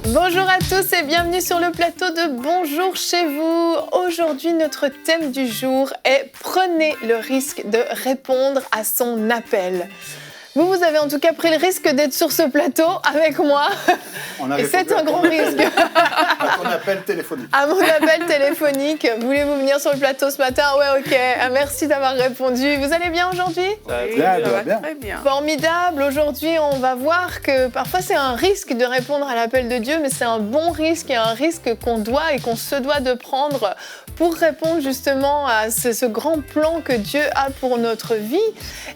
Bonjour à tous et bienvenue sur le plateau de Bonjour chez vous. Aujourd'hui, notre thème du jour est « Prenez le risque de répondre à son appel ». Vous avez en tout cas pris le risque d'être sur ce plateau avec moi. Et c'est un grand risque. À ton appel téléphonique. À mon appel téléphonique. Voulez-vous venir sur le plateau ce matin? Ouais, ok. Merci d'avoir répondu. Vous allez bien aujourd'hui? Bien. Très bien. Formidable. Aujourd'hui, on va voir que parfois c'est un risque de répondre à l'appel de Dieu, mais c'est un bon risque et un risque qu'on doit et qu'on se doit de prendre pour répondre justement à ce grand plan que Dieu a pour notre vie.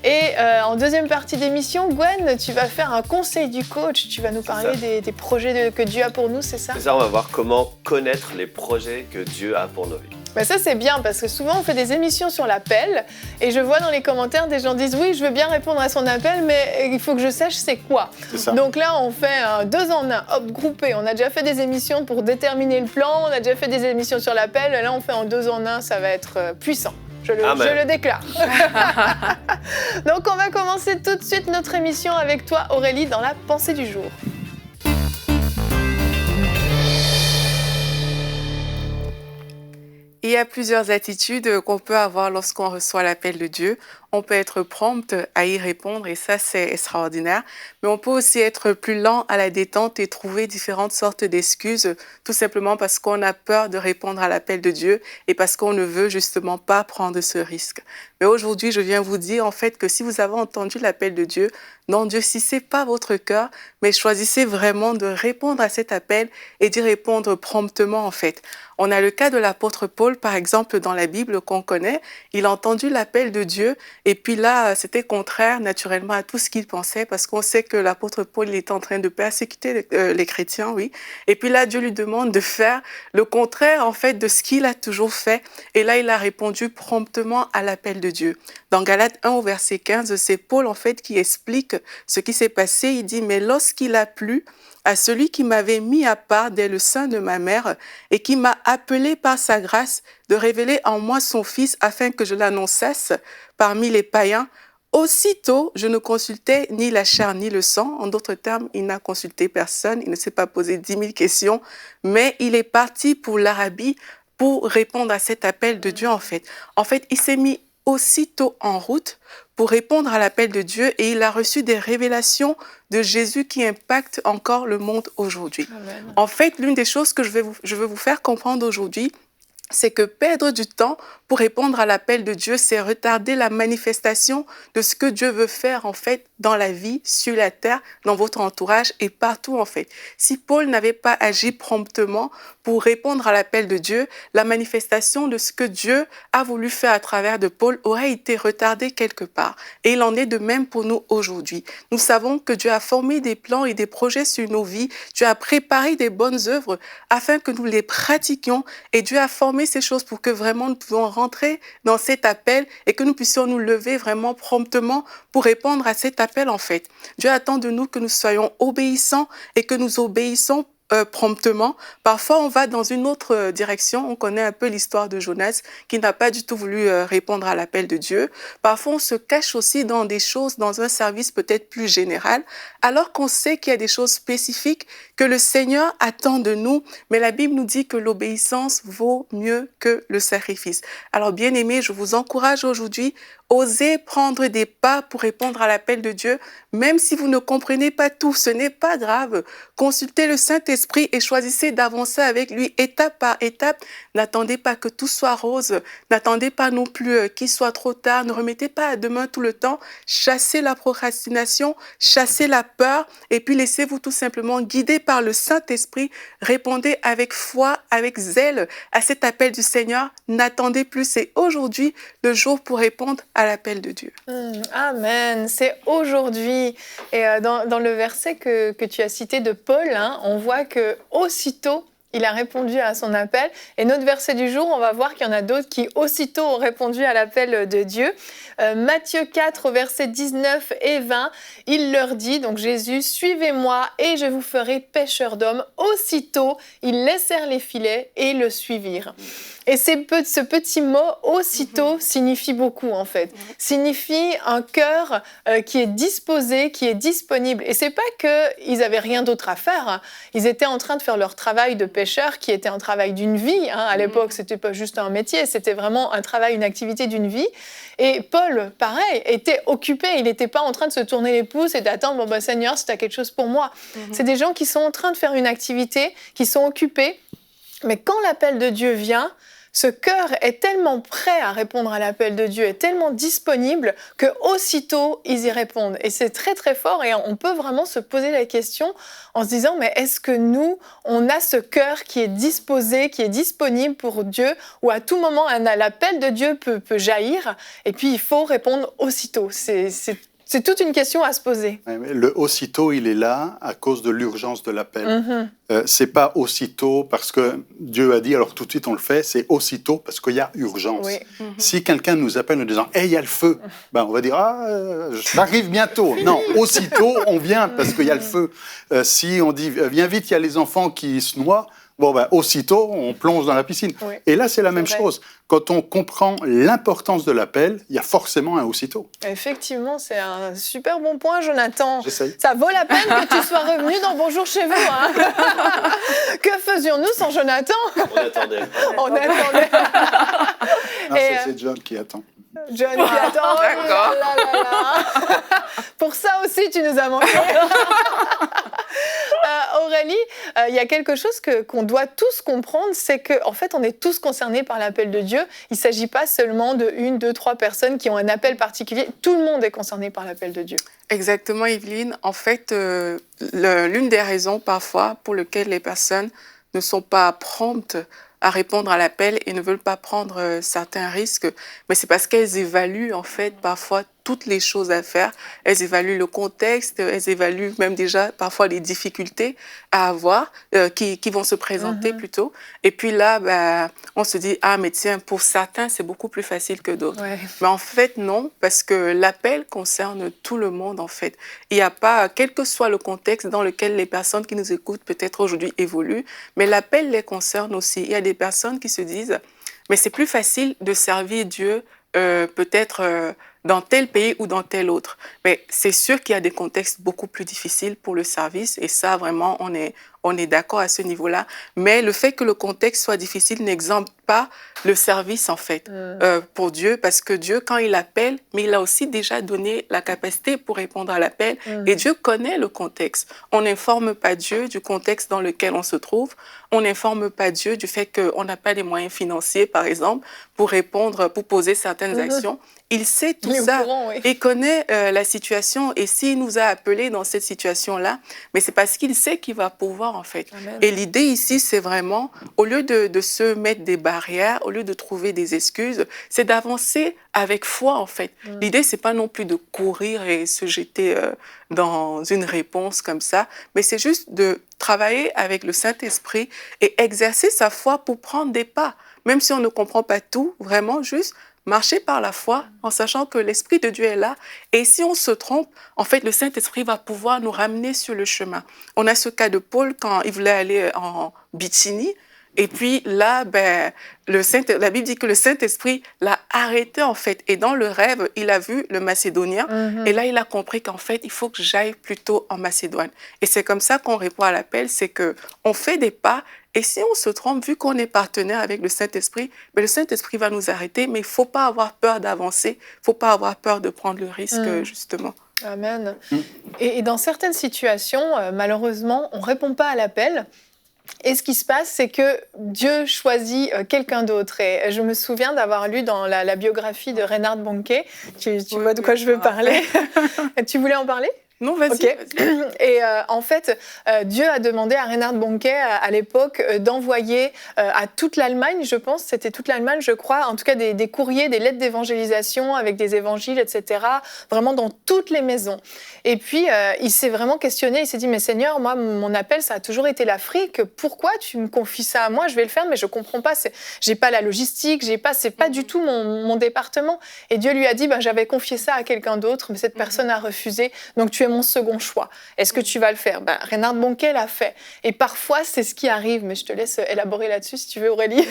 Et en deuxième partie d'émission, Gwen, tu vas faire un conseil du coach. Tu vas nous parler des projets que Dieu a pour nous, c'est ça? C'est ça, on va voir comment connaître les projets que Dieu a pour nos vies. Ben ça, c'est bien parce que souvent, on fait des émissions sur l'appel et je vois dans les commentaires des gens disent « Oui, je veux bien répondre à son appel, mais il faut que je sache c'est quoi. » Donc là, on fait un 2 en 1, hop, groupé. On a déjà fait des émissions pour déterminer le plan, on a déjà fait des émissions sur l'appel. Là, on fait en 2 en 1, ça va être puissant. Je le déclare. Donc, on va commencer tout de suite notre émission avec toi, Aurélie, dans la pensée du jour. Il y a plusieurs attitudes qu'on peut avoir lorsqu'on reçoit l'appel de Dieu. On peut être prompte à y répondre et ça, c'est extraordinaire. Mais on peut aussi être plus lent à la détente et trouver différentes sortes d'excuses, tout simplement parce qu'on a peur de répondre à l'appel de Dieu et parce qu'on ne veut justement pas prendre ce risque. Mais aujourd'hui, je viens vous dire en fait que si vous avez entendu l'appel de Dieu, n'endurcissez pas votre cœur, mais choisissez vraiment de répondre à cet appel et d'y répondre promptement en fait. On a le cas de l'apôtre Paul, par exemple, dans la Bible qu'on connaît. Il a entendu l'appel de Dieu et puis là, c'était contraire naturellement à tout ce qu'il pensait parce qu'on sait que l'apôtre Paul il est en train de persécuter les chrétiens, oui. Et puis là, Dieu lui demande de faire le contraire en fait de ce qu'il a toujours fait. Et là, il a répondu promptement à l'appel de Dieu. Dans Galates 1 au verset 15, c'est Paul en fait qui explique ce qui s'est passé. Il dit « Mais lorsqu'il a plu à celui qui m'avait mis à part dès le sein de ma mère et qui m'a appelé par sa grâce de révéler en moi son Fils afin que je l'annonçasse parmi les païens, aussitôt je ne consultais ni la chair ni le sang. » En d'autres termes, il n'a consulté personne, il ne s'est pas posé 10 000 questions, mais il est parti pour l'Arabie pour répondre à cet appel de Dieu en fait. En fait, il s'est mis aussitôt en route pour répondre à l'appel de Dieu et il a reçu des révélations de Jésus qui impactent encore le monde aujourd'hui. Amen. En fait, l'une des choses que je veux vous faire comprendre aujourd'hui, c'est que perdre du temps pour répondre à l'appel de Dieu, c'est retarder la manifestation de ce que Dieu veut faire en fait dans la vie, sur la terre, dans votre entourage et partout en fait. Si Paul n'avait pas agi promptement pour répondre à l'appel de Dieu, la manifestation de ce que Dieu a voulu faire à travers de Paul aurait été retardée quelque part. Et il en est de même pour nous aujourd'hui. Nous savons que Dieu a formé des plans et des projets sur nos vies. Dieu a préparé des bonnes œuvres afin que nous les pratiquions et Dieu a formé ces choses pour que vraiment nous pouvons rentrer dans cet appel et que nous puissions nous lever vraiment promptement pour répondre à cet appel en fait. Dieu attend de nous que nous soyons obéissants et que nous obéissons promptement. Parfois, on va dans une autre direction. On connaît un peu l'histoire de Jonas qui n'a pas du tout voulu répondre à l'appel de Dieu. Parfois, on se cache aussi dans des choses, dans un service peut-être plus général, alors qu'on sait qu'il y a des choses spécifiques que le Seigneur attend de nous. Mais la Bible nous dit que l'obéissance vaut mieux que le sacrifice. Alors, bien-aimés, je vous encourage aujourd'hui, osez prendre des pas pour répondre à l'appel de Dieu, même si vous ne comprenez pas tout, ce n'est pas grave. Consultez le Saint-Esprit et choisissez d'avancer avec lui étape par étape. N'attendez pas que tout soit rose, n'attendez pas non plus qu'il soit trop tard, ne remettez pas à demain tout le temps. Chassez la procrastination, chassez la peur et puis laissez-vous tout simplement guider par le Saint-Esprit. Répondez avec foi, avec zèle à cet appel du Seigneur. N'attendez plus, c'est aujourd'hui le jour pour répondre à l'appel de Dieu. Amen. C'est aujourd'hui. Et dans le verset que tu as cité de Paul, on voit que aussitôt, il a répondu à son appel. Et notre verset du jour, on va voir qu'il y en a d'autres qui aussitôt ont répondu à l'appel de Dieu. Matthieu 4, versets 19 et 20, il leur dit, donc Jésus, « Suivez-moi et je vous ferai pêcheurs d'hommes. » Aussitôt, ils laissèrent les filets et le suivirent. Et ce petit mot « aussitôt » signifie beaucoup en fait. Signifie un cœur qui est disposé, qui est disponible. Et c'est pas qu'ils avaient rien d'autre à faire. Ils étaient en train de faire leur travail de pêcheur qui était un travail d'une vie. À l'époque, c'était pas juste un métier, c'était vraiment un travail, une activité d'une vie. Et Paul, pareil, était occupé. Il n'était pas en train de se tourner les pouces et d'attendre « Bon, Seigneur, si tu as quelque chose pour moi. » C'est des gens qui sont en train de faire une activité, qui sont occupés. Mais quand l'appel de Dieu vient, ce cœur est tellement prêt à répondre à l'appel de Dieu, est tellement disponible qu'aussitôt, ils y répondent. Et c'est très, très fort. Et on peut vraiment se poser la question en se disant, mais est-ce que nous, on a ce cœur qui est disposé, qui est disponible pour Dieu, où à tout moment, l'appel de Dieu peut jaillir, et puis il faut répondre aussitôt. C'est toute une question à se poser. Le aussitôt, il est là à cause de l'urgence de l'appel. C'est pas aussitôt parce que Dieu a dit, alors tout de suite on le fait, c'est aussitôt parce qu'il y a urgence. Oui. Si quelqu'un nous appelle en disant « Hey, il y a le feu », on va dire « Ah, j'arrive bientôt ». Non, aussitôt, on vient parce qu'il y a le feu. Si on dit « Viens vite, il y a les enfants qui se noient », aussitôt, on plonge dans la piscine. Oui. Et là, c'est la même chose. Quand on comprend l'importance de l'appel, il y a forcément un aussitôt. Effectivement, c'est un super bon point, Jonathan. J'essaye. Ça vaut la peine que tu sois revenu dans Bonjour chez vous. Que faisions-nous sans Jonathan ? On attendait. Non, c'est John qui attend. John qui attend. D'accord. Pour ça aussi, tu nous as manqué. Aurélie, il y a quelque chose qu'on doit tous comprendre, c'est qu'en fait, on est tous concernés par l'appel de Dieu. Il ne s'agit pas seulement de 1, 2, 3 personnes qui ont un appel particulier. Tout le monde est concerné par l'appel de Dieu. Exactement, Evelyne. En fait, l'une des raisons parfois pour lesquelles les personnes ne sont pas promptes à répondre à l'appel et ne veulent pas prendre certains risques, mais c'est parce qu'elles évaluent en fait parfois toutes les choses à faire. Elles évaluent le contexte, elles évaluent même déjà parfois les difficultés à avoir qui vont se présenter plutôt. Et puis là, on se dit, ah mais tiens, pour certains, c'est beaucoup plus facile que d'autres. Ouais. Mais en fait, non, parce que l'appel concerne tout le monde en fait. Il n'y a pas, quel que soit le contexte dans lequel les personnes qui nous écoutent peut-être aujourd'hui évoluent, mais l'appel les concerne aussi. Il y a des personnes qui se disent, mais c'est plus facile de servir Dieu peut-être dans tel pays ou dans tel autre. Mais c'est sûr qu'il y a des contextes beaucoup plus difficiles pour le service et ça, vraiment, on est d'accord à ce niveau-là. Mais le fait que le contexte soit difficile n'exempte pas le service, en fait, pour Dieu, parce que Dieu, quand il appelle, mais il a aussi déjà donné la capacité pour répondre à l'appel et Dieu connaît le contexte. On n'informe pas Dieu du contexte dans lequel on se trouve. On n'informe pas Dieu du fait qu'on n'a pas les moyens financiers, par exemple, pour répondre, pour poser certaines actions. Il sait tout ça, il connaît la situation et s'il nous a appelés dans cette situation-là, mais c'est parce qu'il sait qu'il va pouvoir en fait. Amen. Et l'idée ici, c'est vraiment, au lieu de se mettre des barrières, au lieu de trouver des excuses, c'est d'avancer avec foi en fait. L'idée, c'est pas non plus de courir et se jeter dans une réponse comme ça, mais c'est juste de travailler avec le Saint-Esprit et exercer sa foi pour prendre des pas. Même si on ne comprend pas tout, vraiment juste marcher par la foi en sachant que l'Esprit de Dieu est là. Et si on se trompe, en fait, le Saint-Esprit va pouvoir nous ramener sur le chemin. On a ce cas de Paul quand il voulait aller en Bithynie. Et puis là, la Bible dit que le Saint-Esprit l'a arrêté en fait. Et dans le rêve, il a vu le Macédonien. Et là, il a compris qu'en fait, il faut que j'aille plutôt en Macédoine. Et c'est comme ça qu'on répond à l'appel, c'est qu'on fait des pas. Et si on se trompe, vu qu'on est partenaire avec le Saint-Esprit, le Saint-Esprit va nous arrêter, mais il ne faut pas avoir peur d'avancer, il ne faut pas avoir peur de prendre le risque, justement. Amen. Et dans certaines situations, malheureusement, on ne répond pas à l'appel. Et ce qui se passe, c'est que Dieu choisit quelqu'un d'autre. Et je me souviens d'avoir lu dans la biographie de Reinhard Bonnke, tu vois de quoi je veux parler. Tu voulais en parler ? Non, vas-y. Okay. Et en fait, Dieu a demandé à Reinhard Bonnke à l'époque d'envoyer à toute l'Allemagne, je pense, c'était toute l'Allemagne, je crois, en tout cas des courriers, des lettres d'évangélisation avec des évangiles, etc., vraiment dans toutes les maisons. Et puis, il s'est vraiment questionné, il s'est dit, mais Seigneur, moi, mon appel, ça a toujours été l'Afrique, pourquoi tu me confies ça à moi? Je vais le faire, mais je comprends pas, j'ai pas la logistique, c'est pas du tout mon département. Et Dieu lui a dit, j'avais confié ça à quelqu'un d'autre, mais cette personne a refusé, donc tu es mon second choix. Est-ce que tu vas le faire? Reinhard Bonnke l'a fait. Et parfois, c'est ce qui arrive, mais je te laisse élaborer là-dessus si tu veux, Aurélie.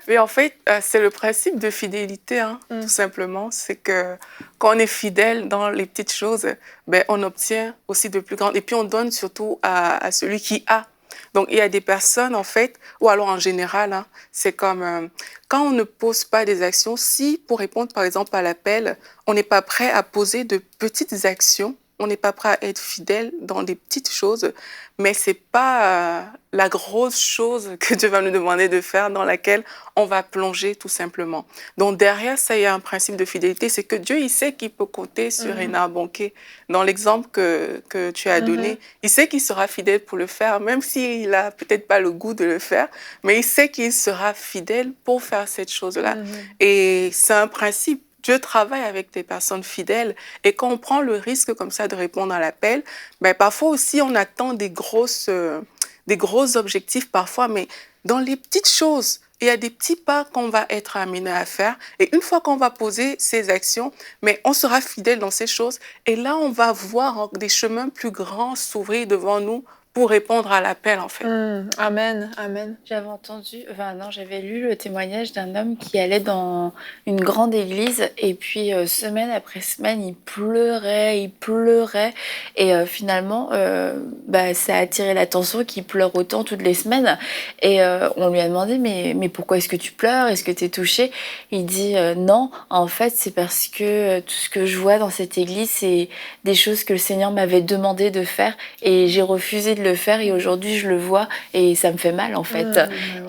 Mais en fait, c'est le principe de fidélité, tout simplement. C'est que quand on est fidèle dans les petites choses, on obtient aussi de plus grandes. Et puis, on donne surtout à celui qui a. Donc, il y a des personnes, en fait, ou alors en général, c'est comme quand on ne pose pas des actions, si pour répondre, par exemple, à l'appel, on n'est pas prêt à poser de petites actions, on n'est pas prêt à être fidèle dans des petites choses, mais ce n'est pas la grosse chose que Dieu va nous demander de faire dans laquelle on va plonger tout simplement. Donc derrière ça, il y a un principe de fidélité, c'est que Dieu, il sait qu'il peut compter sur Reinhard Bonnke. Dans l'exemple que tu as donné, il sait qu'il sera fidèle pour le faire, même s'il n'a peut-être pas le goût de le faire, mais il sait qu'il sera fidèle pour faire cette chose-là. Et c'est un principe. Dieu travaille avec des personnes fidèles et quand on prend le risque comme ça de répondre à l'appel, parfois aussi on attend des gros objectifs parfois, mais dans les petites choses, il y a des petits pas qu'on va être amené à faire et une fois qu'on va poser ces actions, on sera fidèle dans ces choses et là on va voir des chemins plus grands s'ouvrir devant nous pour répondre à l'appel, en fait. Amen, amen. J'avais lu le témoignage d'un homme qui allait dans une grande église et puis semaine après semaine, il pleurait et finalement, ça a attiré l'attention qu'il pleure autant toutes les semaines et on lui a demandé mais pourquoi est-ce que tu pleures? Est-ce que tu es touché? Il dit non, en fait, c'est parce que tout ce que je vois dans cette église, c'est des choses que le Seigneur m'avait demandé de faire et j'ai refusé de le faire et aujourd'hui je le vois et ça me fait mal en fait.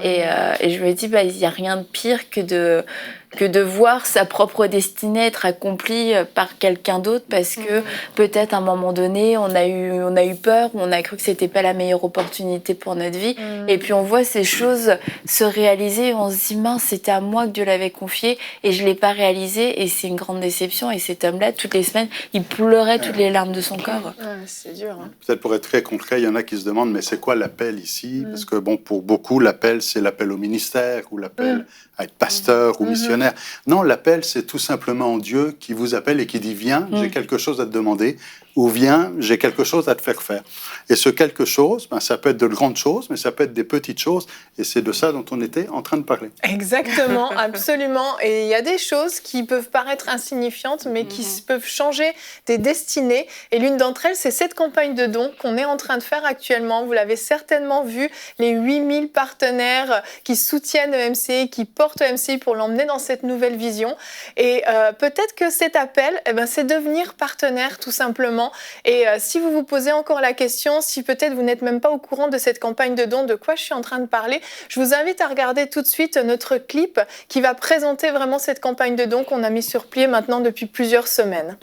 Et je me dis il n'y a rien de pire que de voir sa propre destinée être accomplie par quelqu'un d'autre parce que peut-être à un moment donné on a eu peur, on a cru que c'était pas la meilleure opportunité pour notre vie et puis on voit ces choses se réaliser et on se dit mince, c'était à moi que Dieu l'avait confié et je l'ai pas réalisé et c'est une grande déception. Et cet homme-là, toutes les semaines, il pleurait toutes les larmes de son corps. C'est dur. Peut-être pour être très concret, il y en a qui se demandent mais c'est quoi l'appel ici? Parce que pour beaucoup l'appel c'est l'appel au ministère ou l'appel à être pasteur ou missionnaire. Non, l'appel, c'est tout simplement Dieu qui vous appelle et qui dit « Viens, j'ai quelque chose à te demander » ou « Viens, j'ai quelque chose à te faire faire ». Et ce quelque chose, ça peut être de grandes choses, mais ça peut être des petites choses. Et c'est de ça dont on était en train de parler. Exactement, absolument. Et il y a des choses qui peuvent paraître insignifiantes, mais qui peuvent changer des destinées. Et l'une d'entre elles, c'est cette campagne de dons qu'on est en train de faire actuellement. Vous l'avez certainement vu, les 8000 partenaires qui soutiennent EMCI, qui portent EMCI pour l'emmener dans cette nouvelle vision. Et peut-être que cet appel, c'est devenir partenaire tout simplement. Et si vous vous posez encore la question, si peut-être vous n'êtes même pas au courant de cette campagne de dons, de quoi je suis en train de parler, je vous invite à regarder tout de suite notre clip qui va présenter vraiment cette campagne de dons qu'on a mis sur pied maintenant depuis plusieurs semaines.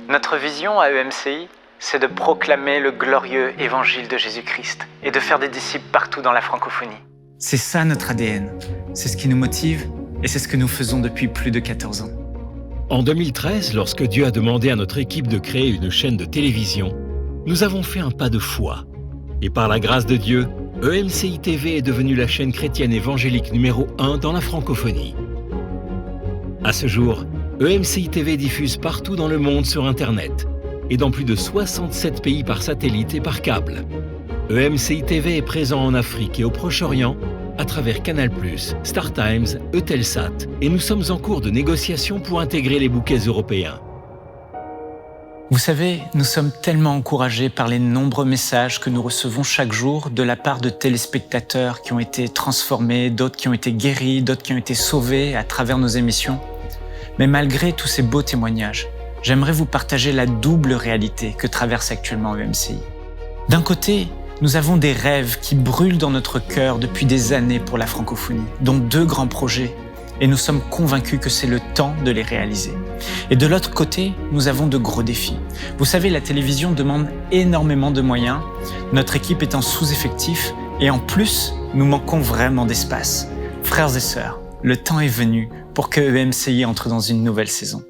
Notre vision à EMCI, c'est de proclamer le glorieux évangile de Jésus-Christ et de faire des disciples partout dans la francophonie. C'est ça notre ADN, c'est ce qui nous motive et c'est ce que nous faisons depuis plus de 14 ans. En 2013, lorsque Dieu a demandé à notre équipe de créer une chaîne de télévision, nous avons fait un pas de foi. Et par la grâce de Dieu, EMCI TV est devenue la chaîne chrétienne évangélique numéro 1 dans la francophonie. À ce jour, EMCI TV diffuse partout dans le monde sur Internet et dans plus de 67 pays par satellite et par câble. EMCI TV est présent en Afrique et au Proche-Orient à travers Canal+, StarTimes, Eutelsat et nous sommes en cours de négociation pour intégrer les bouquets européens. Vous savez, nous sommes tellement encouragés par les nombreux messages que nous recevons chaque jour de la part de téléspectateurs qui ont été transformés, d'autres qui ont été guéris, d'autres qui ont été sauvés à travers nos émissions. Mais malgré tous ces beaux témoignages, j'aimerais vous partager la double réalité que traverse actuellement EMCI. D'un côté, nous avons des rêves qui brûlent dans notre cœur depuis des années pour la francophonie, dont 2 grands projets. et nous sommes convaincus que c'est le temps de les réaliser. Et de l'autre côté, nous avons de gros défis. Vous savez, la télévision demande énormément de moyens, notre équipe est en sous-effectif et en plus, nous manquons vraiment d'espace. Frères et sœurs, le temps est venu pour que EMCI entre dans une nouvelle saison.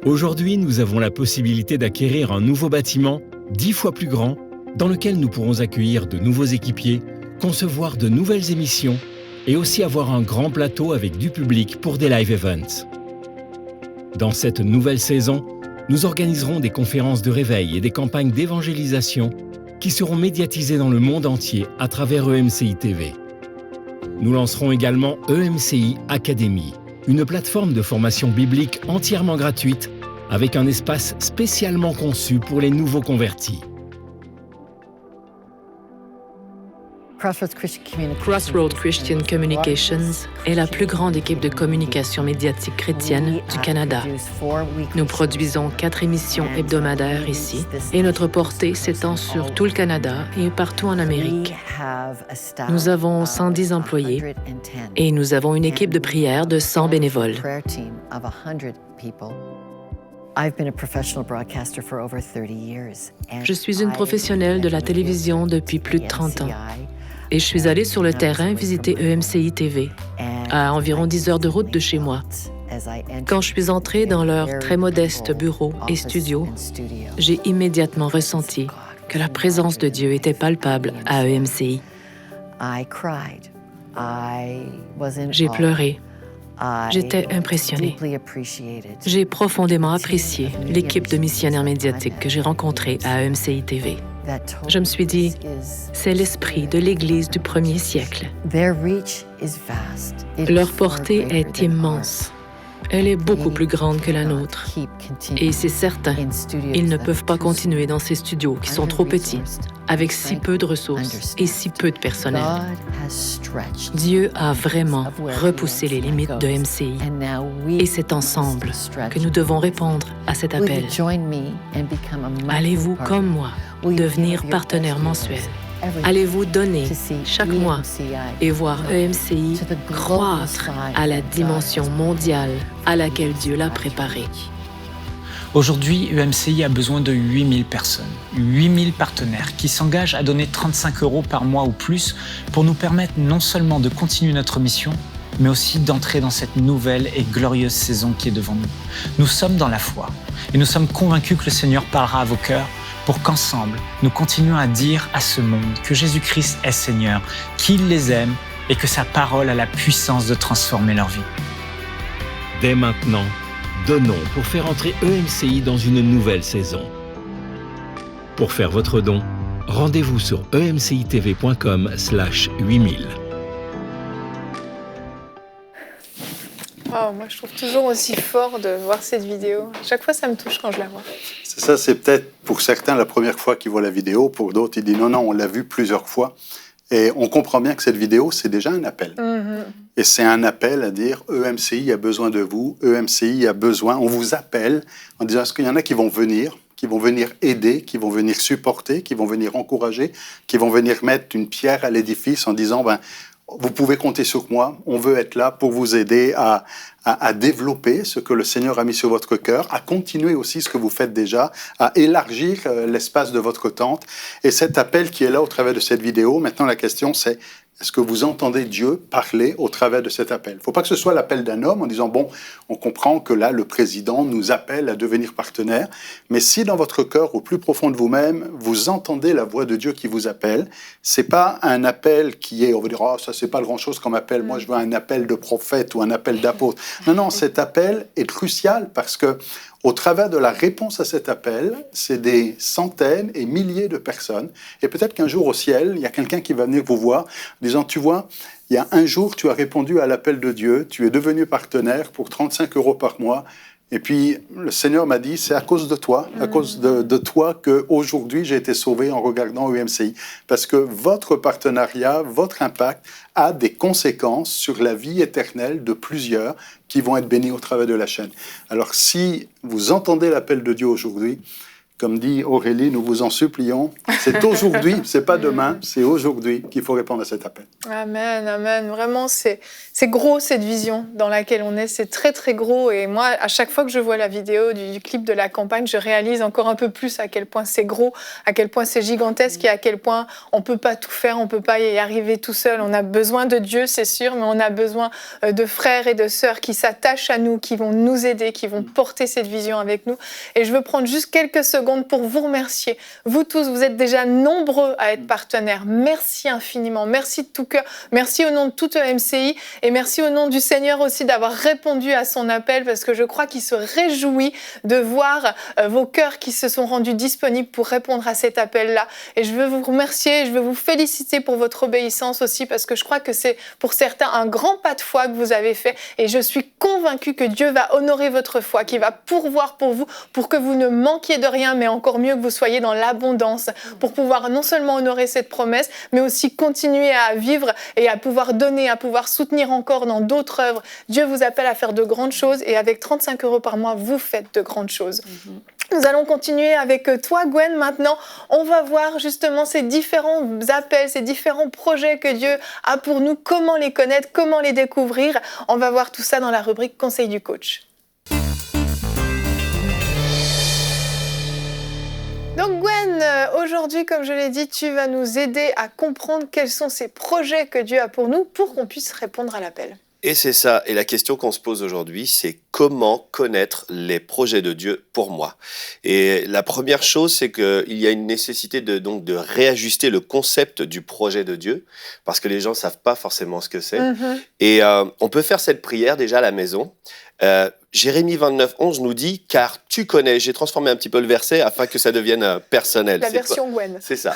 Aujourd'hui, nous avons la possibilité d'acquérir un nouveau bâtiment 10 fois plus grand dans lequel nous pourrons accueillir de nouveaux équipiers, concevoir de nouvelles émissions et aussi avoir un grand plateau avec du public pour des live events. Dans cette nouvelle saison, nous organiserons des conférences de réveil et des campagnes d'évangélisation qui seront médiatisées dans le monde entier à travers EMCI TV. Nous lancerons également EMCI Academy, une plateforme de formation biblique entièrement gratuite avec un espace spécialement conçu pour les nouveaux convertis. Crossroad Christian Communications est la plus grande équipe de communication médiatique chrétienne du Canada. Nous produisons 4 émissions hebdomadaires ici et notre portée s'étend sur tout le Canada et partout en Amérique. Nous avons 110 employés et nous avons une équipe de prière de 100 bénévoles. Je suis une professionnelle de la télévision depuis plus de 30 ans. Et je suis allée sur le terrain visiter EMCI TV, à environ 10 heures de route de chez moi. Quand je suis entrée dans leur très modeste bureau et studio, j'ai immédiatement ressenti que la présence de Dieu était palpable à EMCI. J'ai pleuré. J'étais impressionnée. J'ai profondément apprécié l'équipe de missionnaires médiatiques que j'ai rencontrée à EMCI TV. Je me suis dit, c'est l'esprit de l'Église du 1er siècle. Leur portée est immense. Elle est beaucoup plus grande que la nôtre. Et c'est certain, ils ne peuvent pas continuer dans ces studios qui sont trop petits, avec si peu de ressources et si peu de personnel. Dieu a vraiment repoussé les limites de MCI. Et c'est ensemble que nous devons répondre à cet appel. Allez-vous, comme moi, devenir partenaire mensuel? Allez-vous donner chaque mois et voir EMCI croître à la dimension mondiale à laquelle Dieu l'a préparée? Aujourd'hui, EMCI a besoin de 8000 personnes, 8000 partenaires qui s'engagent à donner 35 € par mois ou plus pour nous permettre non seulement de continuer notre mission, mais aussi d'entrer dans cette nouvelle et glorieuse saison qui est devant nous. Nous sommes dans la foi et nous sommes convaincus que le Seigneur parlera à vos cœurs pour qu'ensemble, nous continuions à dire à ce monde que Jésus-Christ est Seigneur, qu'il les aime et que sa parole a la puissance de transformer leur vie. Dès maintenant, donnons pour faire entrer EMCI dans une nouvelle saison. Pour faire votre don, rendez-vous sur emcitv.com/8000. Oh, moi, je trouve toujours aussi fort de voir cette vidéo. Chaque fois, ça me touche quand je la vois. C'est ça, c'est peut-être pour certains la première fois qu'ils voient la vidéo. Pour d'autres, ils disent non, on l'a vue plusieurs fois. Et on comprend bien que cette vidéo, c'est déjà un appel. Mm-hmm. Et c'est un appel à dire EMCI a besoin de vous, EMCI a besoin, on vous appelle en disant est-ce qu'il y en a qui vont venir aider, qui vont venir supporter, qui vont venir encourager, qui vont venir mettre une pierre à l'édifice en disant vous pouvez compter sur moi, on veut être là pour vous aider à développer ce que le Seigneur a mis sur votre cœur, à continuer aussi ce que vous faites déjà, à élargir l'espace de votre tente. Et cet appel qui est là au travers de cette vidéo, maintenant la question c'est, est-ce que vous entendez Dieu parler au travers de cet appel? Il ne faut pas que ce soit l'appel d'un homme en disant, on comprend que là, le président nous appelle à devenir partenaire, mais si dans votre cœur, au plus profond de vous-même, vous entendez la voix de Dieu qui vous appelle, ce n'est pas un appel qui est, on va dire, ça c'est pas grand-chose comme appel, moi je veux un appel de prophète ou un appel d'apôtre. Non, cet appel est crucial parce que au travers de la réponse à cet appel, c'est des centaines et milliers de personnes. Et peut-être qu'un jour au ciel, il y a quelqu'un qui va venir vous voir, disant, tu vois, il y a un jour, tu as répondu à l'appel de Dieu, tu es devenu partenaire pour 35 € par mois. Et puis, le Seigneur m'a dit, c'est à cause de toi, à cause de toi qu'aujourd'hui, j'ai été sauvé en regardant EMCI. Parce que votre partenariat, votre impact a des conséquences sur la vie éternelle de plusieurs qui vont être bénis au travers de la chaîne. Alors, si vous entendez l'appel de Dieu aujourd'hui, Comme dit Aurélie, nous vous en supplions. C'est aujourd'hui, c'est pas demain, c'est aujourd'hui qu'il faut répondre à cet appel. Amen, amen. Vraiment, c'est gros cette vision dans laquelle on est. C'est très, très gros. Et moi, à chaque fois que je vois la vidéo du clip de la campagne, je réalise encore un peu plus à quel point c'est gros, à quel point c'est gigantesque et à quel point on peut pas tout faire, on peut pas y arriver tout seul. On a besoin de Dieu, c'est sûr, mais on a besoin de frères et de sœurs qui s'attachent à nous, qui vont nous aider, qui vont porter cette vision avec nous. Et je veux prendre juste quelques secondes pour vous remercier. Vous tous, vous êtes déjà nombreux à être partenaires. Merci infiniment. Merci de tout cœur. Merci au nom de toute MCI et merci au nom du Seigneur aussi d'avoir répondu à son appel parce que je crois qu'il se réjouit de voir vos cœurs qui se sont rendus disponibles pour répondre à cet appel-là. Et je veux vous remercier, je veux vous féliciter pour votre obéissance aussi parce que je crois que c'est pour certains un grand pas de foi que vous avez fait et je suis convaincue que Dieu va honorer votre foi, qu'il va pourvoir pour vous, pour que vous ne manquiez de rien, mais encore mieux que vous soyez dans l'abondance pour pouvoir non seulement honorer cette promesse, mais aussi continuer à vivre et à pouvoir donner, à pouvoir soutenir encore dans d'autres œuvres. Dieu vous appelle à faire de grandes choses et avec 35 € par mois, vous faites de grandes choses. Nous allons continuer avec toi, Gwen, maintenant. On va voir justement ces différents appels, ces différents projets que Dieu a pour nous, comment les connaître, comment les découvrir. On va voir tout ça dans la rubrique Conseil du coach. Donc Gwen, aujourd'hui, comme je l'ai dit, tu vas nous aider à comprendre quels sont ces projets que Dieu a pour nous pour qu'on puisse répondre à l'appel. Et c'est ça. Et la question qu'on se pose aujourd'hui, c'est comment connaître les projets de Dieu pour moi. Et la première chose, c'est qu'il y a une nécessité de réajuster le concept du projet de Dieu, parce que les gens ne savent pas forcément ce que c'est. Et on peut faire cette prière déjà à la maison. Jérémie 29:11 nous dit « Car tu connais », j'ai transformé un petit peu le verset afin que ça devienne personnel. La version Gwen. C'est ça.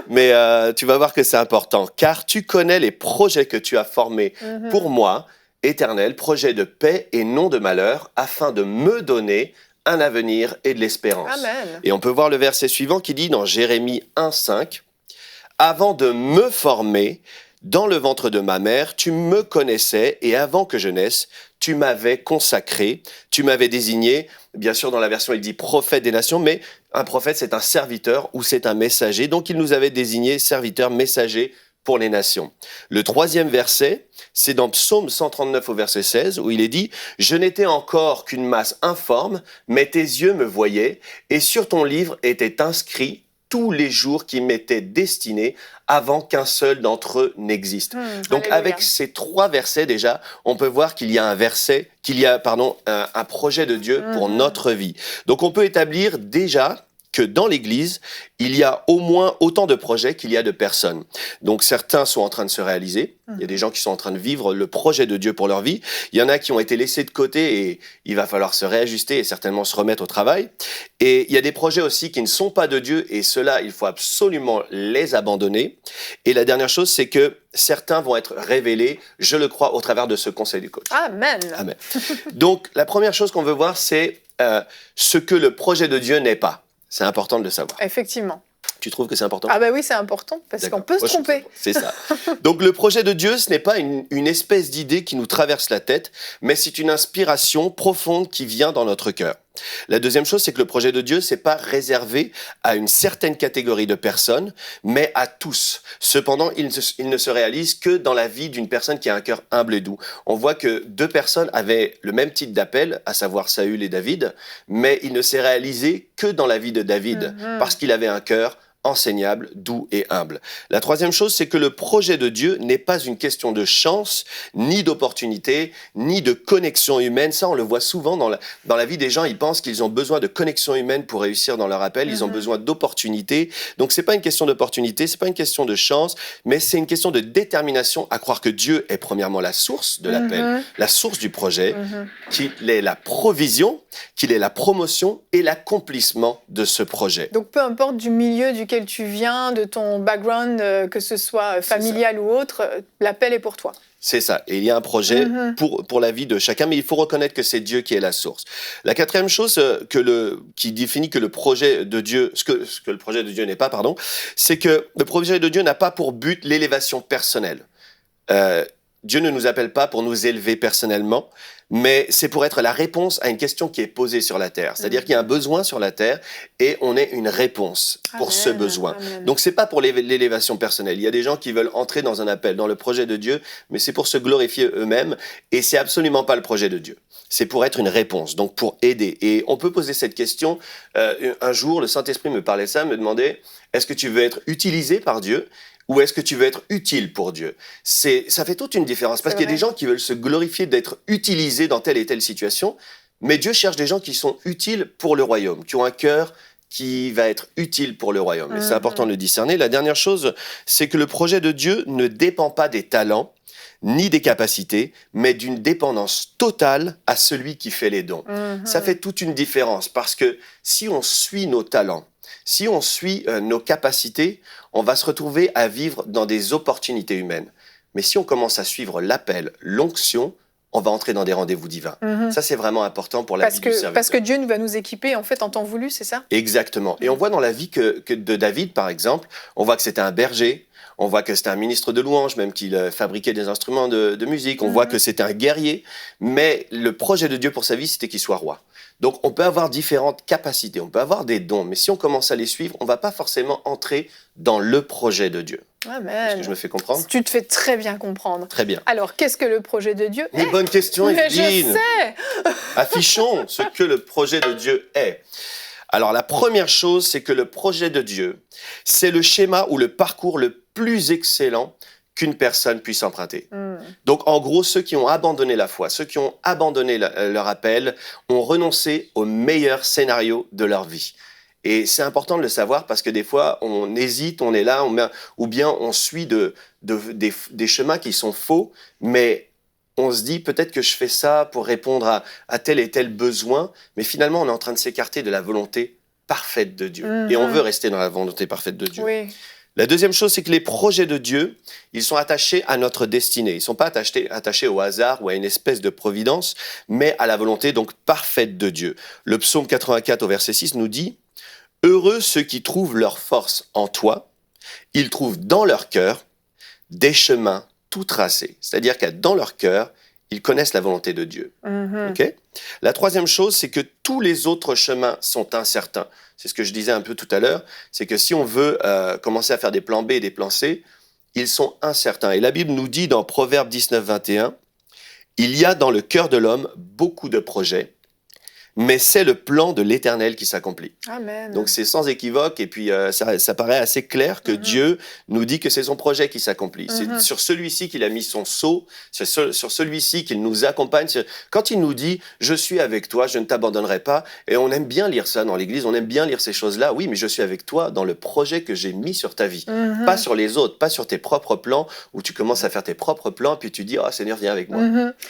Mais tu vas voir que c'est important. « Car tu connais les projets que tu as formés pour moi, Éternel, projets de paix et non de malheur, afin de me donner un avenir et de l'espérance. » Amen. Et on peut voir le verset suivant qui dit dans Jérémie 1:5 « Avant de me former, dans le ventre de ma mère, tu me connaissais et avant que je naisse, tu m'avais consacré, tu m'avais désigné. » Bien sûr, dans la version, il dit prophète des nations, mais un prophète, c'est un serviteur ou c'est un messager. Donc, il nous avait désigné serviteur, messager pour les nations. Le troisième verset, c'est dans Psaume 139 au verset 16, où il est dit « Je n'étais encore qu'une masse informe, mais tes yeux me voyaient, et sur ton livre étaient inscrits tous les jours qui m'étaient destinés avant qu'un seul d'entre eux n'existe. » Donc Alléluia. avec ces trois versets déjà, on peut voir qu'il y a un projet de Dieu pour notre vie. Donc on peut établir déjà que dans l'Église, il y a au moins autant de projets qu'il y a de personnes. Donc certains sont en train de se réaliser. Il y a des gens qui sont en train de vivre le projet de Dieu pour leur vie. Il y en a qui ont été laissés de côté et il va falloir se réajuster et certainement se remettre au travail. Et il y a des projets aussi qui ne sont pas de Dieu et ceux-là, il faut absolument les abandonner. Et la dernière chose, c'est que certains vont être révélés, je le crois, au travers de ce conseil du coach. Amen. Amen. Donc la première chose qu'on veut voir, c'est ce que le projet de Dieu n'est pas. C'est important de le savoir. Effectivement. Tu trouves que c'est important ? Ah bah oui, c'est important, parce qu'on peut se tromper. C'est ça. Donc le projet de Dieu, ce n'est pas une espèce d'idée qui nous traverse la tête, mais c'est une inspiration profonde qui vient dans notre cœur. La deuxième chose, c'est que le projet de Dieu, c'est pas réservé à une certaine catégorie de personnes, mais à tous. Cependant, il ne se réalise que dans la vie d'une personne qui a un cœur humble et doux. On voit que deux personnes avaient le même type d'appel, à savoir Saül et David, mais il ne s'est réalisé que dans la vie de David, parce qu'il avait un cœur enseignable, doux et humble. La troisième chose, c'est que le projet de Dieu n'est pas une question de chance, ni d'opportunité, ni de connexion humaine. Ça, on le voit souvent dans la vie des gens. Ils pensent qu'ils ont besoin de connexion humaine pour réussir dans leur appel. Ils ont besoin d'opportunités. Donc, c'est pas une question d'opportunité, c'est pas une question de chance, mais c'est une question de détermination à croire que Dieu est premièrement la source de l'appel, la source du projet, qu'il est la provision, qu'il est la promotion et l'accomplissement de ce projet. Donc, peu importe du milieu duquel tu viens, de ton background, que ce soit familial ou autre, l'appel est pour toi. C'est ça. Et il y a un projet pour la vie de chacun, mais il faut reconnaître que c'est Dieu qui est la source. La quatrième chose qui définit que le projet de Dieu, ce que le projet de Dieu n'est pas, c'est que le projet de Dieu n'a pas pour but l'élévation personnelle. Dieu ne nous appelle pas pour nous élever personnellement, mais c'est pour être la réponse à une question qui est posée sur la terre. C'est-à-dire qu'il y a un besoin sur la terre et on est une réponse pour ce besoin. Amen. Donc c'est pas pour l'élévation personnelle. Il y a des gens qui veulent entrer dans un appel, dans le projet de Dieu, mais c'est pour se glorifier eux-mêmes et c'est absolument pas le projet de Dieu. C'est pour être une réponse, donc pour aider. Et on peut poser cette question. Un jour, le Saint-Esprit me parlait de ça, me demandait, est-ce que tu veux être utilisé par Dieu ou est-ce que tu veux être utile pour Dieu? Ça fait toute une différence, parce qu'il y a des gens qui veulent se glorifier d'être utilisés dans telle et telle situation, mais Dieu cherche des gens qui sont utiles pour le royaume, qui ont un cœur qui va être utile pour le royaume. Et c'est important de le discerner. La dernière chose, c'est que le projet de Dieu ne dépend pas des talents, ni des capacités, mais d'une dépendance totale à celui qui fait les dons. Ça fait toute une différence, parce que si on suit nos talents, si on suit nos capacités, on va se retrouver à vivre dans des opportunités humaines. Mais si on commence à suivre l'appel, l'onction, on va entrer dans des rendez-vous divins. Ça, c'est vraiment important pour la vie du serviteur. Parce que Dieu va nous équiper en fait en temps voulu, c'est ça? Exactement. Et on voit dans la vie de David, par exemple, on voit que c'était un berger, on voit que c'était un ministre de louange, même qu'il fabriquait des instruments de musique, on voit que c'était un guerrier, mais le projet de Dieu pour sa vie, c'était qu'il soit roi. Donc on peut avoir différentes capacités, on peut avoir des dons, mais si on commence à les suivre, on ne va pas forcément entrer dans le projet de Dieu. Amen. Est-ce que je me fais comprendre? Tu te fais très bien comprendre. Très bien. Alors, qu'est-ce que le projet de Dieu est? Une bonne question, Evelyne. Je sais. Affichons ce que le projet de Dieu est. Alors, la première chose, c'est que le projet de Dieu, c'est le schéma ou le parcours le plus excellent qu'une personne puisse emprunter. Donc, en gros, ceux qui ont abandonné la foi, ceux qui ont abandonné leur appel, ont renoncé au meilleur scénario de leur vie. Et c'est important de le savoir, parce que des fois, on hésite, on est là, ou bien on suit des chemins qui sont faux, mais on se dit peut-être que je fais ça pour répondre à tel et tel besoin, mais finalement, on est en train de s'écarter de la volonté parfaite de Dieu. Et on veut rester dans la volonté parfaite de Dieu. Oui. La deuxième chose, c'est que les projets de Dieu, ils sont attachés à notre destinée. Ils ne sont pas attachés au hasard ou à une espèce de providence, mais à la volonté donc parfaite de Dieu. Le psaume 84 au verset 6 nous dit « Heureux ceux qui trouvent leur force en toi, ils trouvent dans leur cœur des chemins tout tracés. » C'est-à-dire que dans leur cœur, ils connaissent la volonté de Dieu. Okay? La troisième chose, c'est que tous les autres chemins sont incertains. C'est ce que je disais un peu tout à l'heure, c'est que si on veut commencer à faire des plans B et des plans C, ils sont incertains. Et la Bible nous dit dans Proverbe 19, 21, « Il y a dans le cœur de l'homme beaucoup de projets, mais c'est le plan de l'Éternel qui s'accomplit. » Amen. Donc c'est sans équivoque, et puis ça paraît assez clair que Dieu nous dit que c'est son projet qui s'accomplit. C'est sur celui-ci qu'il a mis son sceau, c'est sur celui-ci qu'il nous accompagne. Quand il nous dit « Je suis avec toi, je ne t'abandonnerai pas », et on aime bien lire ça dans l'Église, on aime bien lire ces choses-là. Oui, mais je suis avec toi dans le projet que j'ai mis sur ta vie. Pas sur les autres, pas sur tes propres plans, où tu commences à faire tes propres plans, puis tu dis « Oh Seigneur, viens avec moi. »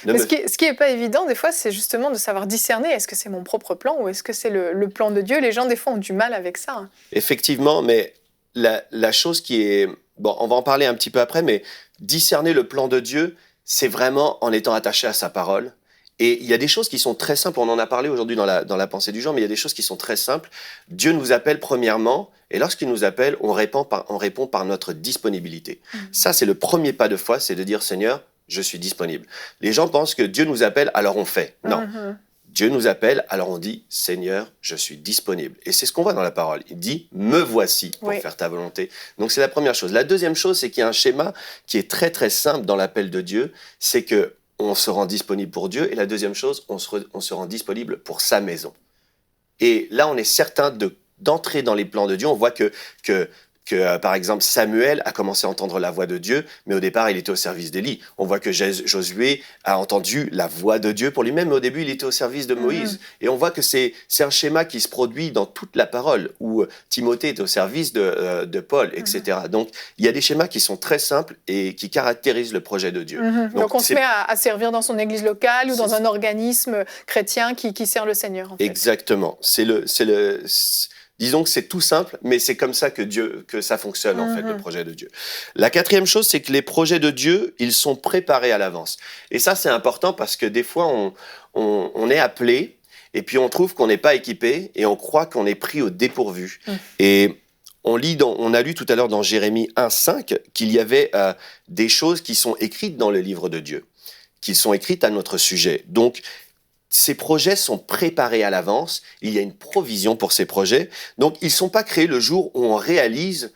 Ce qui n'est pas évident, des fois, c'est justement de savoir discerner, est-ce que c'est mon propre plan ou est-ce que c'est le plan de Dieu? Les gens, des fois, ont du mal avec ça. Effectivement, mais la chose qui est... Bon, on va en parler un petit peu après, mais discerner le plan de Dieu, c'est vraiment en étant attaché à sa parole. Et il y a des choses qui sont très simples, on en a parlé aujourd'hui dans la pensée du jour, mais il y a des choses qui sont très simples. Dieu nous appelle premièrement, et lorsqu'il nous appelle, on répond par notre disponibilité. Ça, c'est le premier pas de foi, c'est de dire « Seigneur, je suis disponible ». Les gens pensent que Dieu nous appelle, alors on fait. Non. Dieu nous appelle, alors on dit « Seigneur, je suis disponible ». Et c'est ce qu'on voit dans la parole. Il dit « Me voici pour faire ta volonté ». Donc c'est la première chose. La deuxième chose, c'est qu'il y a un schéma qui est très très simple dans l'appel de Dieu, c'est que on se rend disponible pour Dieu. Et la deuxième chose, on se rend disponible pour sa maison. Et là, on est certain d'entrer dans les plans de Dieu. On voit que par exemple, Samuel a commencé à entendre la voix de Dieu, mais au départ, il était au service d'Élie. On voit que Josué a entendu la voix de Dieu pour lui-même, mais au début, il était au service de Moïse. Et on voit que c'est un schéma qui se produit dans toute la parole, où Timothée est au service de Paul, etc. Donc, il y a des schémas qui sont très simples et qui caractérisent le projet de Dieu. Donc on se met à servir dans son église locale ou dans un organisme chrétien qui sert le Seigneur. En fait. Exactement. Disons que c'est tout simple, mais c'est comme ça que ça fonctionne, en fait, le projet de Dieu. La quatrième chose, c'est que les projets de Dieu, ils sont préparés à l'avance. Et ça, c'est important parce que des fois, on est appelé et puis on trouve qu'on n'est pas équipé et on croit qu'on est pris au dépourvu. Et on a lu tout à l'heure dans Jérémie 1,5 qu'il y avait des choses qui sont écrites dans le livre de Dieu, qui sont écrites à notre sujet. Donc, ces projets sont préparés à l'avance, il y a une provision pour ces projets, donc ils ne sont pas créés le jour où on réalise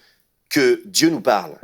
que Dieu nous parle.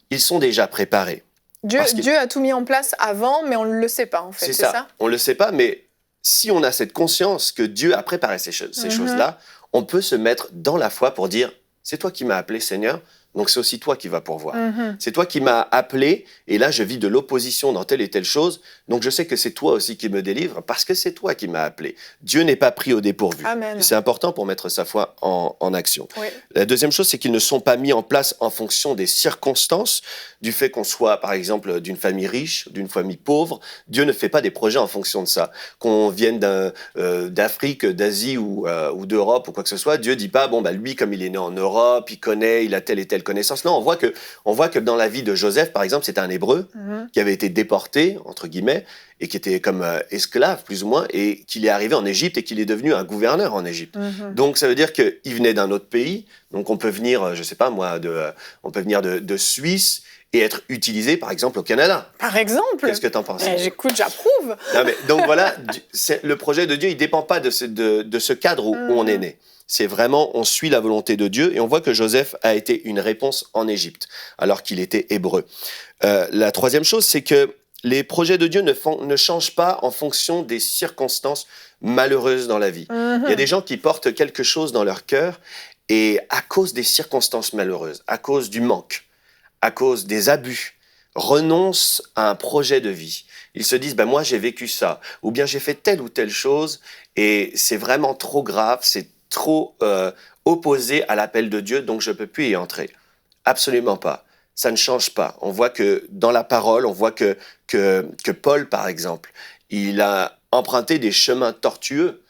Ils sont déjà préparés. Dieu a tout mis en place avant, mais on ne le sait pas, en fait, c'est ça? On ne le sait pas, mais si on a cette conscience que Dieu a préparé ces choses-là, on peut se mettre dans la foi pour dire « C'est toi qui m'as appelé, Seigneur, donc c'est aussi toi qui vas pourvoir. C'est toi qui m'as appelé, et là je vis de l'opposition dans telle et telle chose, donc je sais que c'est toi aussi qui me délivre, parce que c'est toi qui m'as appelé. » Dieu n'est pas pris au dépourvu. Amen. C'est important pour mettre sa foi en action. Oui. La deuxième chose, c'est qu'ils ne sont pas mis en place en fonction des circonstances, du fait qu'on soit, par exemple, d'une famille riche, d'une famille pauvre. Dieu ne fait pas des projets en fonction de ça. Qu'on vienne d'Afrique, d'Asie ou d'Europe ou quoi que ce soit, Dieu dit pas, lui, comme il est né en Europe, il connaît, il a telle et telle connaissance. Non, on voit que dans la vie de Joseph, par exemple, c'était un Hébreu qui avait été déporté, entre guillemets, et qui était comme esclave, plus ou moins, et qu'il est arrivé en Égypte et qu'il est devenu un gouverneur en Égypte. Donc, ça veut dire qu'il venait d'un autre pays. Donc, on peut venir, je sais pas moi, on peut venir de Suisse et être utilisé, par exemple, au Canada. Par exemple. Qu'est-ce que tu en penses? J'écoute, j'approuve. Donc, voilà, le projet de Dieu, il ne dépend pas de ce cadre où on est né. C'est vraiment, on suit la volonté de Dieu, et on voit que Joseph a été une réponse en Égypte, alors qu'il était hébreu. La troisième chose, c'est que les projets de Dieu ne changent pas en fonction des circonstances malheureuses dans la vie. Il y a des gens qui portent quelque chose dans leur cœur, et à cause des circonstances malheureuses, à cause du manque, à cause des abus, renoncent à un projet de vie. Ils se disent, moi j'ai vécu ça, ou bien j'ai fait telle ou telle chose, et c'est vraiment trop grave, c'est trop opposé à l'appel de Dieu, donc je ne peux plus y entrer. Absolument pas. Ça ne change pas. On voit que dans la parole, on voit que Paul, par exemple, il a emprunté des chemins tortueux,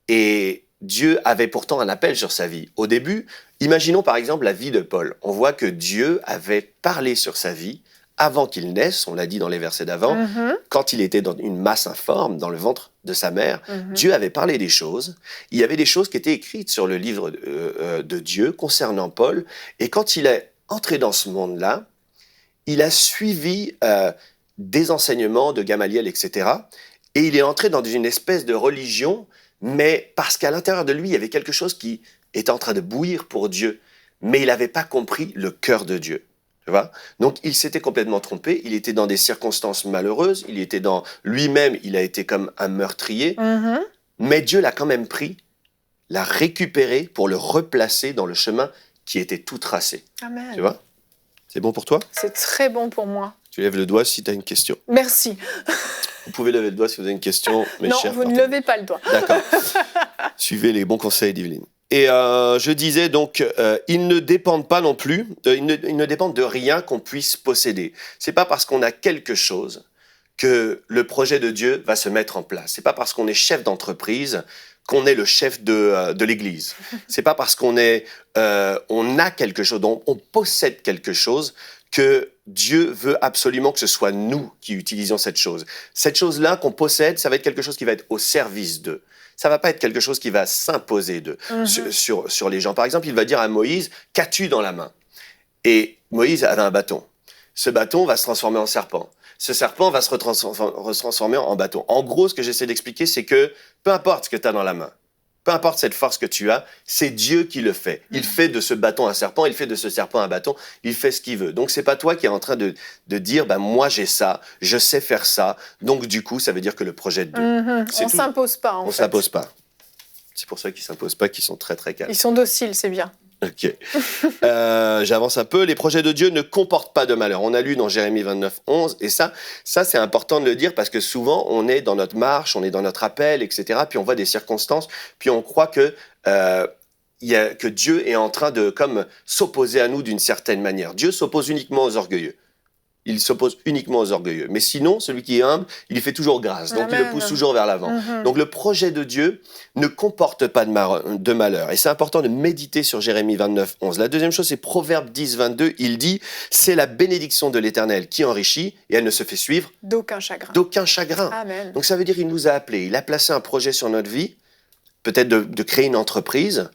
et Dieu avait pourtant un appel sur sa vie. Au début, imaginons par exemple la vie de Paul. On voit que Dieu avait parlé sur sa vie avant qu'il naisse, on l'a dit dans les versets d'avant, quand il était dans une masse informe, dans le ventre de sa mère, Dieu avait parlé des choses. Il y avait des choses qui étaient écrites sur le livre de Dieu concernant Paul. Et quand il est entré dans ce monde-là, il a suivi des enseignements de Gamaliel, etc. Et il est entré dans une espèce de religion, mais parce qu'à l'intérieur de lui, il y avait quelque chose qui était en train de bouillir pour Dieu. Mais il n'avait pas compris le cœur de Dieu. Tu vois? Donc, il s'était complètement trompé. Il était dans des circonstances malheureuses. Il était dans lui-même, il a été comme un meurtrier. Mais Dieu l'a quand même pris, l'a récupéré pour le replacer dans le chemin qui était tout tracé. Amen. Tu vois? C'est bon pour toi? C'est très bon pour moi. Tu lèves le doigt si tu as une question. Merci. Vous pouvez lever le doigt si vous avez une question, mes chers. Non, vous ne levez pas le doigt. D'accord. Suivez les bons conseils d'Yveline. Et je disais donc, ils ne dépendent pas non plus, ils ne dépendent de rien qu'on puisse posséder. C'est pas parce qu'on a quelque chose que le projet de Dieu va se mettre en place. C'est pas parce qu'on est chef d'entreprise qu'on est le chef de l'Église. C'est pas parce on a quelque chose, on possède quelque chose que Dieu veut absolument que ce soit nous qui utilisions cette chose. Cette chose-là qu'on possède, ça va être quelque chose qui va être au service d'eux. Ça va pas être quelque chose qui va s'imposer d'eux sur les gens. Par exemple, il va dire à Moïse, « Qu'as-tu dans la main ?» Et Moïse avait un bâton. Ce bâton va se transformer en serpent. Ce serpent va se transformer en bâton. En gros, ce que j'essaie d'expliquer, c'est que peu importe ce que tu as dans la main, peu importe cette force que tu as, c'est Dieu qui le fait. Il fait de ce bâton un serpent, il fait de ce serpent un bâton, il fait ce qu'il veut. Donc, c'est pas toi qui es en train de dire, moi j'ai ça, je sais faire ça, donc du coup, ça veut dire que le projet de Dieu. On ne s'impose pas, en fait. On s'impose pas. C'est pour ça qu'ils s'imposent pas, qu'ils sont très très calmes. Ils sont dociles, c'est bien. Ok. J'avance un peu. Les projets de Dieu ne comportent pas de malheur. On a lu dans Jérémie 29, 11, et ça c'est important de le dire parce que souvent on est dans notre marche, on est dans notre appel, etc. Puis on voit des circonstances, puis on croit que Dieu est en train de comme s'opposer à nous d'une certaine manière. Dieu s'oppose uniquement aux orgueilleux. Il s'oppose uniquement aux orgueilleux. Mais sinon, celui qui est humble, il lui fait toujours grâce. Donc, il le pousse toujours vers l'avant. Donc, le projet de Dieu ne comporte pas de malheur. Et c'est important de méditer sur Jérémie 29, 11. La deuxième chose, c'est Proverbe 10, 22. Il dit, c'est la bénédiction de l'Éternel qui enrichit et elle ne se fait suivre d'aucun chagrin. D'aucun chagrin. Amen. Donc, ça veut dire qu'il nous a appelés. Il a placé un projet sur notre vie, peut-être de créer une entreprise.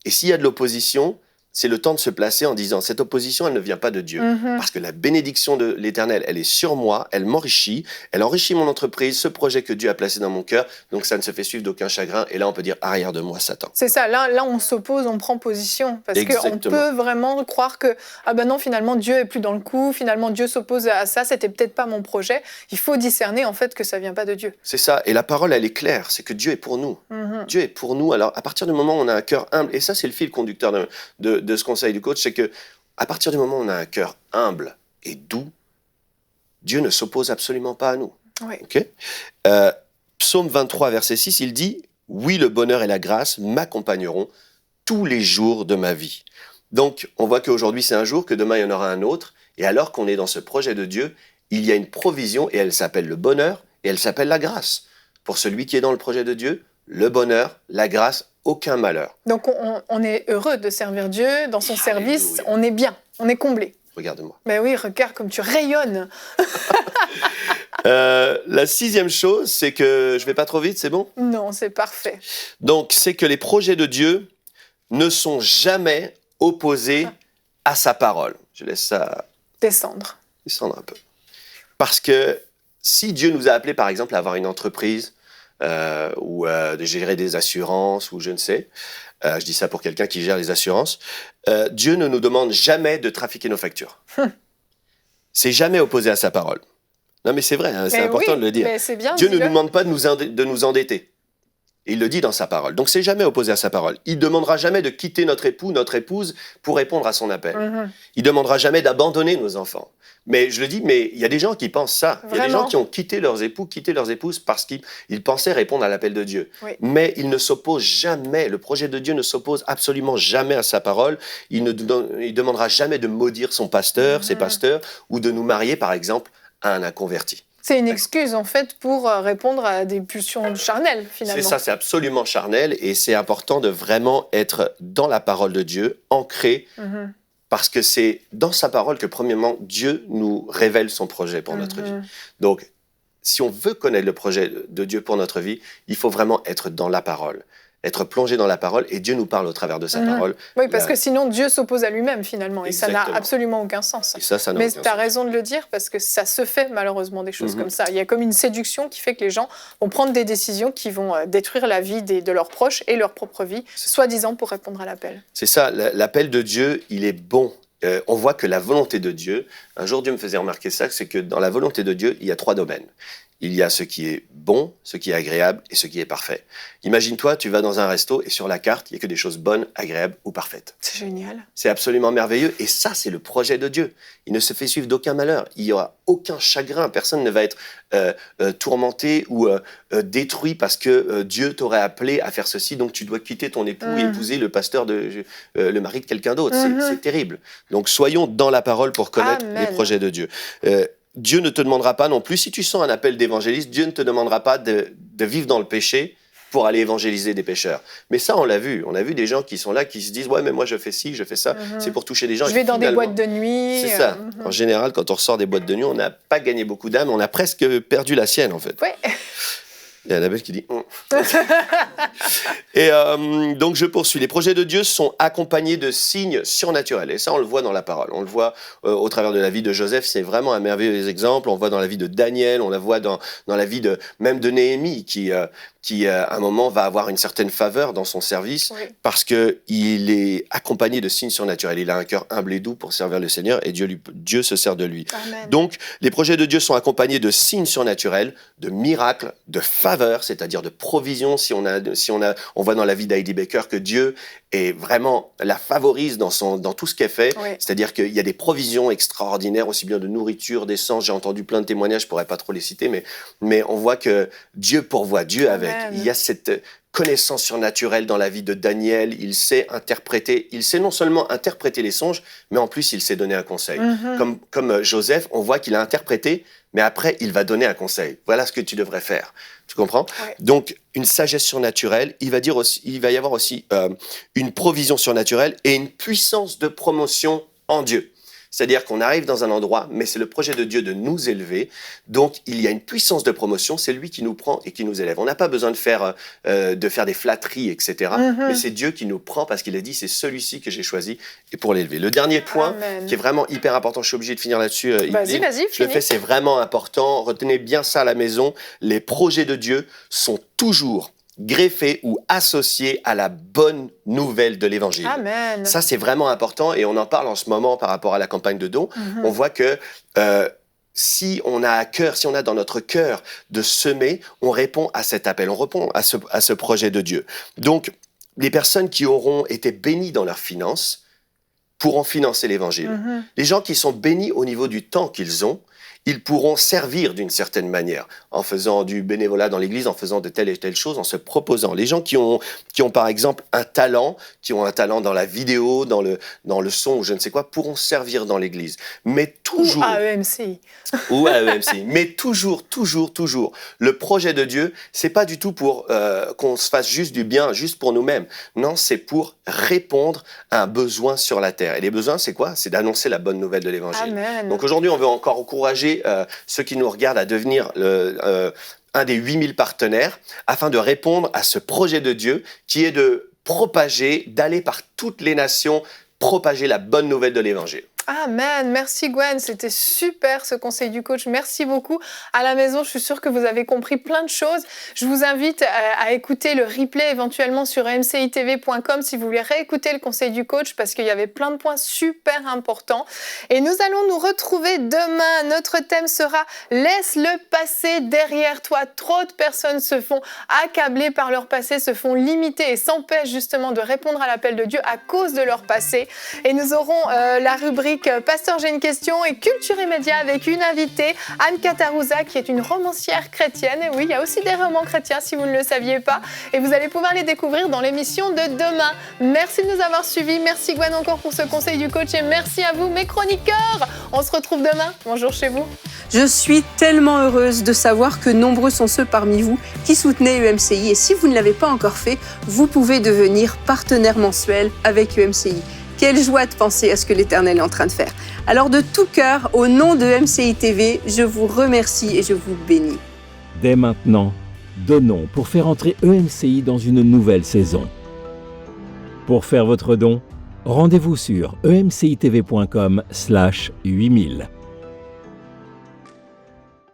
Et s'il y a de l'opposition, c'est le temps de se placer en disant, cette opposition, elle ne vient pas de Dieu. Parce que la bénédiction de l'Éternel, elle est sur moi, elle m'enrichit, elle enrichit mon entreprise, ce projet que Dieu a placé dans mon cœur, donc ça ne se fait suivre d'aucun chagrin. Et là, on peut dire, arrière de moi, Satan. C'est ça, là on s'oppose, on prend position. Parce qu'on peut vraiment croire que, ah ben non, finalement, Dieu est plus dans le coup, finalement, Dieu s'oppose à ça, c'était peut-être pas mon projet. Il faut discerner, en fait, que ça vient pas de Dieu. C'est ça, et la parole, elle est claire, c'est que Dieu est pour nous. Dieu est pour nous, alors à partir du moment où on a un cœur humble, et ça, c'est le fil conducteur de ce conseil du coach, c'est que à partir du moment où on a un cœur humble et doux, Dieu ne s'oppose absolument pas à nous. Oui. Okay. Psaume 23, verset 6, il dit « Oui, le bonheur et la grâce m'accompagneront tous les jours de ma vie. » Donc, on voit qu'aujourd'hui, c'est un jour, que demain, il y en aura un autre. Et alors qu'on est dans ce projet de Dieu, il y a une provision, et elle s'appelle le bonheur, et elle s'appelle la grâce. Pour celui qui est dans le projet de Dieu, le bonheur, la grâce, aucun malheur. Donc, on est heureux de servir Dieu. Dans son service, on est bien, on est comblé. Regarde-moi. Ben oui, regarde comme tu rayonnes. La 6e chose, c'est que... Je vais pas trop vite, c'est bon? Non, c'est parfait. Donc, c'est que les projets de Dieu ne sont jamais opposés à sa parole. Je laisse ça... Descendre un peu. Parce que si Dieu nous a appelés, par exemple, à avoir une entreprise ou de gérer des assurances, ou je ne sais, je dis ça pour quelqu'un qui gère les assurances, Dieu ne nous demande jamais de trafiquer nos factures. C'est jamais opposé à sa parole. Non, mais c'est vrai, hein, c'est important de le dire. Bien, Dieu ne nous demande pas de nous endetter. Il le dit dans sa parole. Donc, c'est jamais opposé à sa parole. Il ne demandera jamais de quitter notre époux, notre épouse, pour répondre à son appel. Il ne demandera jamais d'abandonner nos enfants. Mais je le dis, mais il y a des gens qui pensent ça. Il y a des gens qui ont quitté leurs époux, quitté leurs épouses parce qu'ils pensaient répondre à l'appel de Dieu. Oui. Mais il ne s'oppose jamais. Le projet de Dieu ne s'oppose absolument jamais à sa parole. Il ne demandera jamais de maudire son pasteur, ses pasteurs, ou de nous marier, par exemple, à un inconverti. C'est une excuse, en fait, pour répondre à des pulsions charnelles, finalement. C'est ça, c'est absolument charnel, et c'est important de vraiment être dans la parole de Dieu, ancré, parce que c'est dans sa parole que, premièrement, Dieu nous révèle son projet pour notre vie. Donc, si on veut connaître le projet de Dieu pour notre vie, il faut vraiment être dans la parole. Être plongé dans la parole, et Dieu nous parle au travers de sa parole. Oui, parce que sinon Dieu s'oppose à lui-même finalement, et Exactement. ça n'a absolument aucun sens. Et ça n'a Mais aucun tu as sens. raison de le dire, parce que ça se fait malheureusement des choses comme ça. Il y a comme une séduction qui fait que les gens vont prendre des décisions qui vont détruire la vie de leurs proches et leur propre vie, soi-disant pour répondre à l'appel. C'est ça, l'appel de Dieu, il est bon. On voit que la volonté de Dieu, un jour Dieu me faisait remarquer ça, c'est que dans la volonté de Dieu, il y a 3 domaines. Il y a ce qui est bon, ce qui est agréable et ce qui est parfait. Imagine-toi, tu vas dans un resto et sur la carte, il n'y a que des choses bonnes, agréables ou parfaites. C'est génial. C'est absolument merveilleux, et ça, c'est le projet de Dieu. Il ne se fait suivre d'aucun malheur. Il n'y aura aucun chagrin. Personne ne va être tourmenté ou détruit parce que Dieu t'aurait appelé à faire ceci, donc tu dois quitter ton époux et épouser le pasteur, le mari de quelqu'un d'autre. C'est terrible. Donc soyons dans la parole pour connaître les projets de Dieu. Dieu ne te demandera pas non plus, si tu sens un appel d'évangéliste, Dieu ne te demandera pas de vivre dans le péché pour aller évangéliser des pécheurs. Mais ça, on l'a vu. On a vu des gens qui sont là, qui se disent « Ouais, mais moi, je fais ci, je fais ça. C'est pour toucher des gens. » Je vais dans des boîtes de nuit. C'est ça. En général, quand on ressort des boîtes de nuit, on n'a pas gagné beaucoup d'âme, on a presque perdu la sienne, en fait. Ouais. Il y a Annabelle qui dit Et donc je poursuis. Les projets de Dieu sont accompagnés de signes surnaturels. Et ça, on le voit dans la parole. On le voit au travers de la vie de Joseph. C'est vraiment un merveilleux exemple. On le voit dans la vie de Daniel. On la voit dans la vie même de Néhémie, qui à un moment va avoir une certaine faveur dans son service parce qu'il est accompagné de signes surnaturels. Il a un cœur humble et doux pour servir le Seigneur, et Dieu se sert de lui. Amen. Donc, les projets de Dieu sont accompagnés de signes surnaturels, de miracles, de faveurs, c'est-à-dire de provisions. On voit dans la vie d'Heidi Baker que Dieu est vraiment la favorise dans tout ce qu'elle fait. C'est-à-dire qu'il y a des provisions extraordinaires, aussi bien de nourriture, d'essence. J'ai entendu plein de témoignages, je pourrais pas trop les citer, mais on voit que Dieu pourvoit, Dieu avec. Il y a cette connaissance surnaturelle dans la vie de Daniel. Il sait interpréter. Il sait non seulement interpréter les songes, mais en plus, il sait donner un conseil. Comme Joseph, on voit qu'il a interprété, mais après, il va donner un conseil. Voilà ce que tu devrais faire. Tu comprends ? Donc, une sagesse surnaturelle. Il va y avoir aussi une provision surnaturelle et une puissance de promotion en Dieu. C'est-à-dire qu'on arrive dans un endroit, mais c'est le projet de Dieu de nous élever. Donc, il y a une puissance de promotion. C'est lui qui nous prend et qui nous élève. On n'a pas besoin de faire des flatteries, etc. Mais c'est Dieu qui nous prend parce qu'il a dit, c'est celui-ci que j'ai choisi et pour l'élever. Le dernier point, qui est vraiment hyper important, je suis obligé de finir là-dessus. Vas-y, je le fais, c'est vraiment important. Retenez bien ça à la maison. Les projets de Dieu sont toujours greffés ou associés à la bonne nouvelle de l'évangile. Amen. Ça, c'est vraiment important et on en parle en ce moment par rapport à la campagne de dons. On voit que si on a à cœur, si on a dans notre cœur de semer, on répond à cet appel, on répond à ce projet de Dieu. Donc, les personnes qui auront été bénies dans leurs finances pourront financer l'évangile. Les gens qui sont bénis au niveau du temps qu'ils ont, ils pourront servir d'une certaine manière, en faisant du bénévolat dans l'église, en faisant de telle et telle chose, en se proposant. Les gens qui ont par exemple un talent, qui ont un talent dans la vidéo, dans le son ou je ne sais quoi, pourront servir dans l'église. Mais toujours... Ou à EMCI. Ou à EMCI. Mais toujours, le projet de Dieu, c'est pas du tout pour qu'on se fasse juste du bien, juste pour nous-mêmes. Non, c'est pour répondre à un besoin sur la terre. Et les besoins, c'est quoi? C'est d'annoncer la bonne nouvelle de l'évangile. Amen. Donc aujourd'hui, on veut encore encourager ceux qui nous regardent à devenir un des 8000 partenaires afin de répondre à ce projet de Dieu qui est de propager, d'aller par toutes les nations, propager la bonne nouvelle de l'évangile. Amen. Merci Gwen, c'était super ce conseil du coach. Merci beaucoup. À la maison, je suis sûre que vous avez compris plein de choses. Je vous invite à écouter le replay éventuellement sur mcitv.com si vous voulez réécouter le conseil du coach parce qu'il y avait plein de points super importants. Et nous allons nous retrouver demain. Notre thème sera « Laisse le passé derrière toi ». Trop de personnes se font accabler par leur passé, se font limiter et s'empêchent justement de répondre à l'appel de Dieu à cause de leur passé. Et nous aurons la rubrique Pasteur, j'ai une question et Culture et Médias avec une invitée, Anne Catarouza, qui est une romancière chrétienne. Et oui, il y a aussi des romans chrétiens si vous ne le saviez pas. Et vous allez pouvoir les découvrir dans l'émission de demain. Merci de nous avoir suivis. Merci Gwen encore pour ce conseil du coach et merci à vous mes chroniqueurs. On se retrouve demain. Bonjour chez vous. Je suis tellement heureuse de savoir que nombreux sont ceux parmi vous qui soutenaient EMCI. Et si vous ne l'avez pas encore fait, vous pouvez devenir partenaire mensuel avec EMCI. Quelle joie de penser à ce que l'Éternel est en train de faire. Alors de tout cœur, au nom de MCI TV, je vous remercie et je vous bénis. Dès maintenant, donnons pour faire entrer EMCI dans une nouvelle saison. Pour faire votre don, rendez-vous sur emcitv.com/8000.